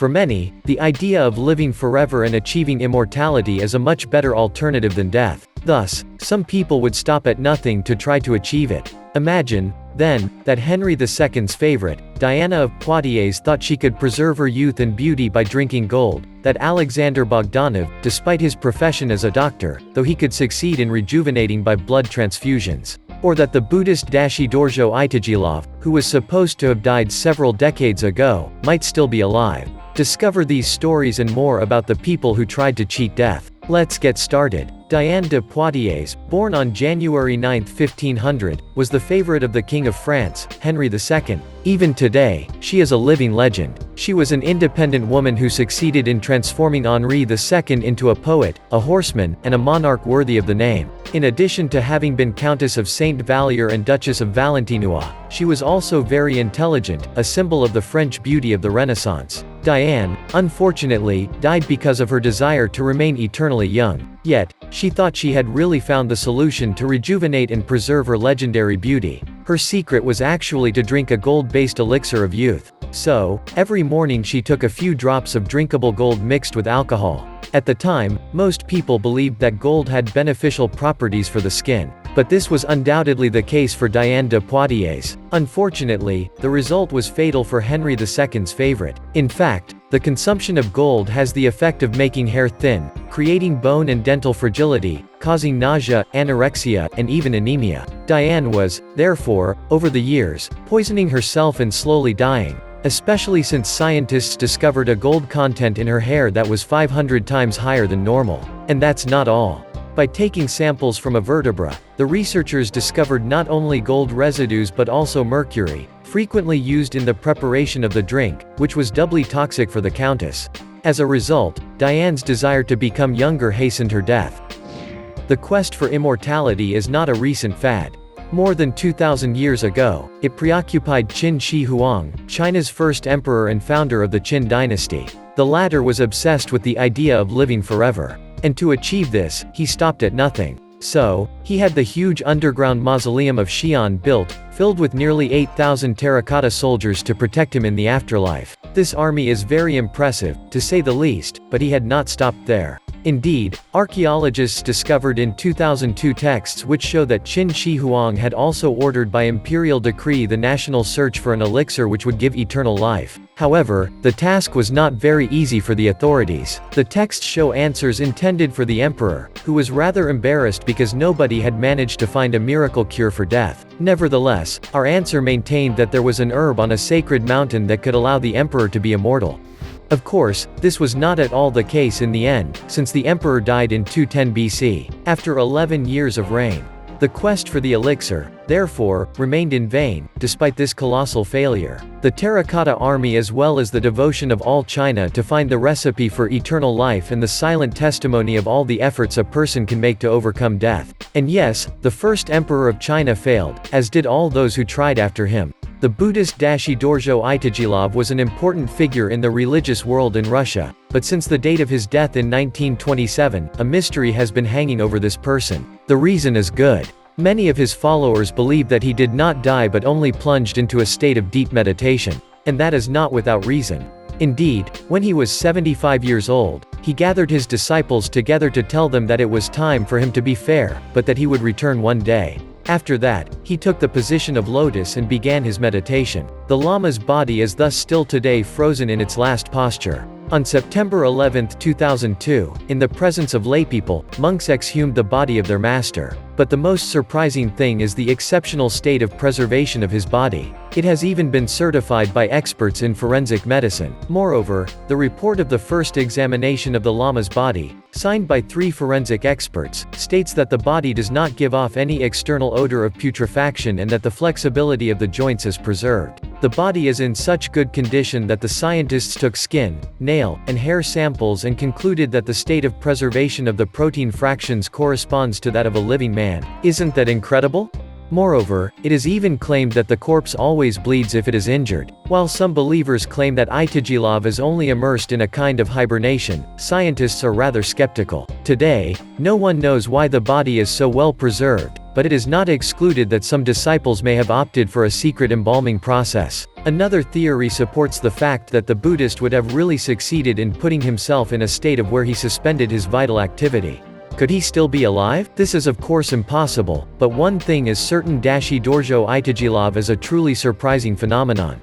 For many, the idea of living forever and achieving immortality is a much better alternative than death. Thus, some people would stop at nothing to try to achieve it. Imagine, then, that Henry II's favorite, Diana of Poitiers, thought she could preserve her youth and beauty by drinking gold, that Alexander Bogdanov, despite his profession as a doctor, though he could succeed in rejuvenating by blood transfusions, or that the Buddhist Dashi Dorjo Itajilov, who was supposed to have died several decades ago, might still be alive. Discover these stories and more about the people who tried to cheat death. Let's get started. Diane de Poitiers, born on January 9, 1500, was the favorite of the King of France, Henry II. Even today, she is a living legend. She was an independent woman who succeeded in transforming Henri II into a poet, a horseman, and a monarch worthy of the name. In addition to having been Countess of Saint Vallier and Duchess of Valentinois, she was also very intelligent, a symbol of the French beauty of the Renaissance. Diane, unfortunately, died because of her desire to remain eternally young. Yet, she thought she had really found the solution to rejuvenate and preserve her legendary beauty. Her secret was actually to drink a gold-based elixir of youth. So, every morning she took a few drops of drinkable gold mixed with alcohol. At the time, most people believed that gold had beneficial properties for the skin. But this was undoubtedly the case for Diane de Poitiers. Unfortunately, the result was fatal for Henry II's favorite. In fact, the consumption of gold has the effect of making hair thin, creating bone and dental fragility, causing nausea, anorexia, and even anemia. Diane was, therefore, over the years, poisoning herself and slowly dying, especially since scientists discovered a gold content in her hair that was 500 times higher than normal. And that's not all. By taking samples from a vertebra, the researchers discovered not only gold residues but also mercury, frequently used in the preparation of the drink, which was doubly toxic for the Countess. As a result, Diane's desire to become younger hastened her death. The quest for immortality is not a recent fad. More than 2,000 years ago, it preoccupied Qin Shi Huang, China's first emperor and founder of the Qin dynasty. The latter was obsessed with the idea of living forever. And to achieve this, he stopped at nothing. So, he had the huge underground mausoleum of Xi'an built, filled with nearly 8,000 terracotta soldiers to protect him in the afterlife. This army is very impressive, to say the least, but he had not stopped there. Indeed, archaeologists discovered in 2002 texts which show that Qin Shi Huang had also ordered by imperial decree the national search for an elixir which would give eternal life. However, the task was not very easy for the authorities. The texts show answers intended for the emperor, who was rather embarrassed because nobody had managed to find a miracle cure for death. Nevertheless, our answer maintained that there was an herb on a sacred mountain that could allow the emperor to be immortal. Of course, this was not at all the case in the end, since the emperor died in 210 BC, after 11 years of reign. The quest for the elixir, therefore, remained in vain, despite this colossal failure. The terracotta army as well as the devotion of all China to find the recipe for eternal life and the silent testimony of all the efforts a person can make to overcome death. And yes, the first emperor of China failed, as did all those who tried after him. The Buddhist Dashi Dorjo Itajilov was an important figure in the religious world in Russia, but since the date of his death in 1927, a mystery has been hanging over this person. The reason is good. Many of his followers believe that he did not die but only plunged into a state of deep meditation. And that is not without reason. Indeed, when he was 75 years old, he gathered his disciples together to tell them that it was time for him to be fair, but that he would return one day. After that, he took the position of lotus and began his meditation. The Lama's body is thus still today frozen in its last posture. On September 11, 2002, in the presence of laypeople, monks exhumed the body of their master. But the most surprising thing is the exceptional state of preservation of his body. It has even been certified by experts in forensic medicine. Moreover, the report of the first examination of the Lama's body, signed by 3 forensic experts, states that the body does not give off any external odor of putrefaction and that the flexibility of the joints is preserved. The body is in such good condition that the scientists took skin, nail, and hair samples and concluded that the state of preservation of the protein fractions corresponds to that of a living man. Isn't that incredible? Moreover, it is even claimed that the corpse always bleeds if it is injured. While some believers claim that Itajilov is only immersed in a kind of hibernation, scientists are rather skeptical. Today, no one knows why the body is so well preserved, but it is not excluded that some disciples may have opted for a secret embalming process. Another theory supports the fact that the Buddhist would have really succeeded in putting himself in a state of where he suspended his vital activity. Could he still be alive? This is of course impossible, but one thing is certain: Dorjo Itajilov is a truly surprising phenomenon.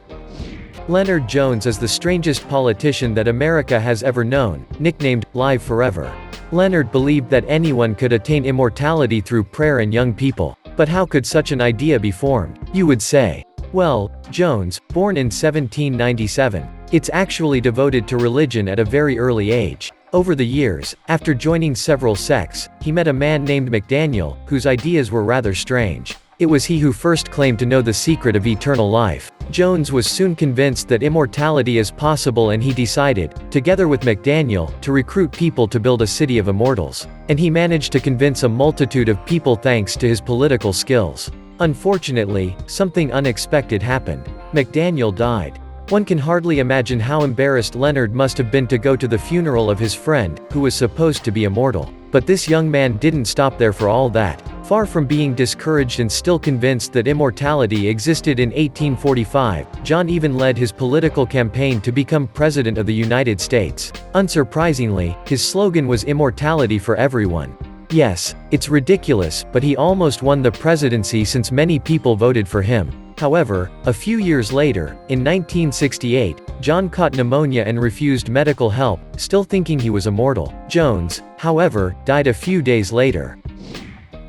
Leonard Jones is the strangest politician that America has ever known, nicknamed Live Forever. Leonard believed that anyone could attain immortality through prayer and young people. But how could such an idea be formed, you would say? Well, Jones, born in 1797, it's actually devoted to religion at a very early age. Over the years, after joining several sects, he met a man named McDaniel, whose ideas were rather strange. It was he who first claimed to know the secret of eternal life. Jones was soon convinced that immortality is possible, and he decided, together with McDaniel, to recruit people to build a city of immortals. And he managed to convince a multitude of people thanks to his political skills. Unfortunately, something unexpected happened. McDaniel died. One can hardly imagine how embarrassed Leonard must have been to go to the funeral of his friend, who was supposed to be immortal. But this young man didn't stop there for all that. Far from being discouraged and still convinced that immortality existed in 1845, John even led his political campaign to become President of the United States. Unsurprisingly, his slogan was "Immortality for everyone." Yes, it's ridiculous, but he almost won the presidency since many people voted for him. However, a few years later, in 1968, John caught pneumonia and refused medical help, still thinking he was immortal. Jones, however, died a few days later.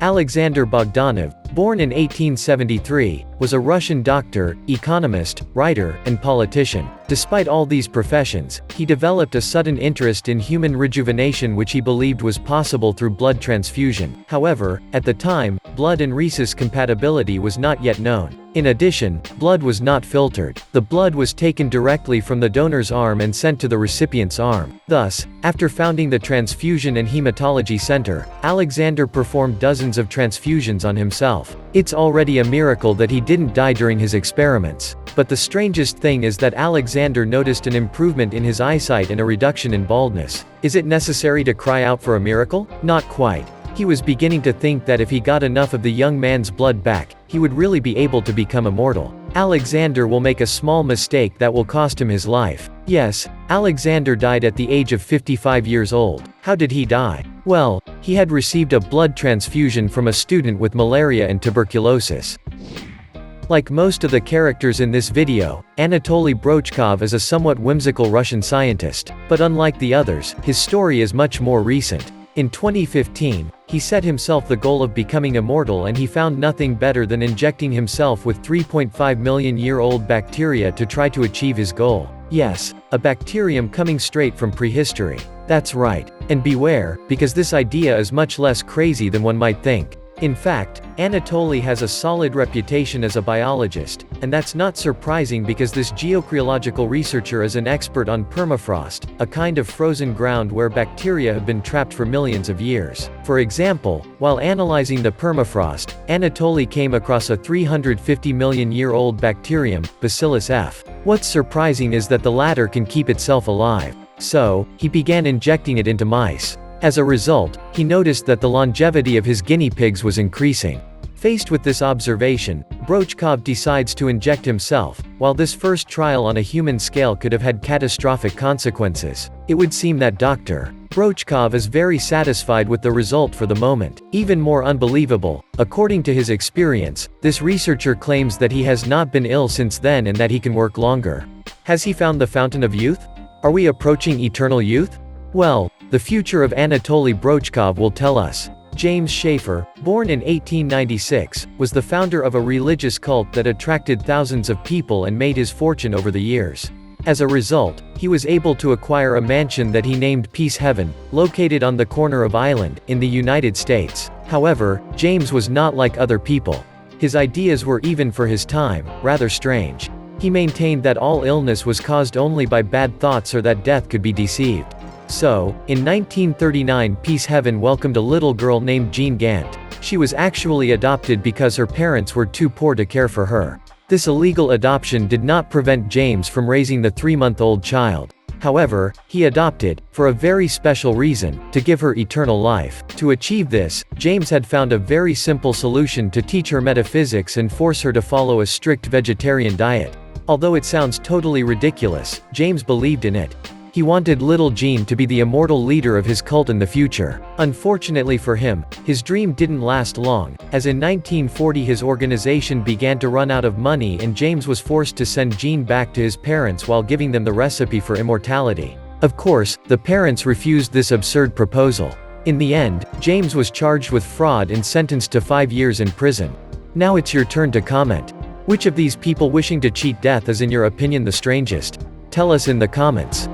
Alexander Bogdanov, born in 1873, was a Russian doctor, economist, writer, and politician. Despite all these professions, he developed a sudden interest in human rejuvenation, which he believed was possible through blood transfusion. However, at the time, blood and rhesus compatibility was not yet known. In addition, blood was not filtered. The blood was taken directly from the donor's arm and sent to the recipient's arm. Thus, after founding the Transfusion and Hematology Center, Alexander performed dozens of transfusions on himself. It's already a miracle that he didn't die during his experiments. But the strangest thing is that Alexander noticed an improvement in his eyesight and a reduction in baldness. Is it necessary to cry out for a miracle? Not quite. He was beginning to think that if he got enough of the young man's blood back, he would really be able to become immortal. Alexander will make a small mistake that will cost him his life. Yes, Alexander died at the age of 55 years old. How did he die? Well, he had received a blood transfusion from a student with malaria and tuberculosis. Like most of the characters in this video, Anatoly Brochkov is a somewhat whimsical Russian scientist. But unlike the others, his story is much more recent. In 2015, he set himself the goal of becoming immortal, and he found nothing better than injecting himself with 3.5 million-year-old bacteria to try to achieve his goal. Yes, a bacterium coming straight from prehistory. That's right. And beware, because this idea is much less crazy than one might think. In fact, Anatoly has a solid reputation as a biologist, and that's not surprising because this geocryological researcher is an expert on permafrost, a kind of frozen ground where bacteria have been trapped for millions of years. For example, while analyzing the permafrost, Anatoly came across a 350 million-year-old bacterium, Bacillus F. What's surprising is that the latter can keep itself alive. So, he began injecting it into mice. As a result, he noticed that the longevity of his guinea pigs was increasing. Faced with this observation, Brochkov decides to inject himself. While this first trial on a human scale could have had catastrophic consequences, it would seem that Dr. Brochkov is very satisfied with the result for the moment. Even more unbelievable, according to his experience, this researcher claims that he has not been ill since then and that he can work longer. Has he found the fountain of youth? Are we approaching eternal youth? Well, the future of Anatoly Brochkov will tell us. James Shaffer, born in 1896, was the founder of a religious cult that attracted thousands of people and made his fortune over the years. As a result, he was able to acquire a mansion that he named Peace Heaven, located on the corner of Island, in the United States. However, James was not like other people. His ideas were, even for his time, rather strange. He maintained that all illness was caused only by bad thoughts or that death could be deceived. So, in 1939, Peace Heaven welcomed a little girl named Jean Gant. She was actually adopted because her parents were too poor to care for her. This illegal adoption did not prevent James from raising the 3-month-old child. However, he adopted, for a very special reason, to give her eternal life. To achieve this, James had found a very simple solution to teach her metaphysics and force her to follow a strict vegetarian diet. Although it sounds totally ridiculous, James believed in it. He wanted little Jean to be the immortal leader of his cult in the future. Unfortunately for him, his dream didn't last long, as in 1940 his organization began to run out of money and James was forced to send Jean back to his parents while giving them the recipe for immortality. Of course, the parents refused this absurd proposal. In the end, James was charged with fraud and sentenced to 5 years in prison. Now it's your turn to comment. Which of these people wishing to cheat death is in your opinion the strangest? Tell us in the comments.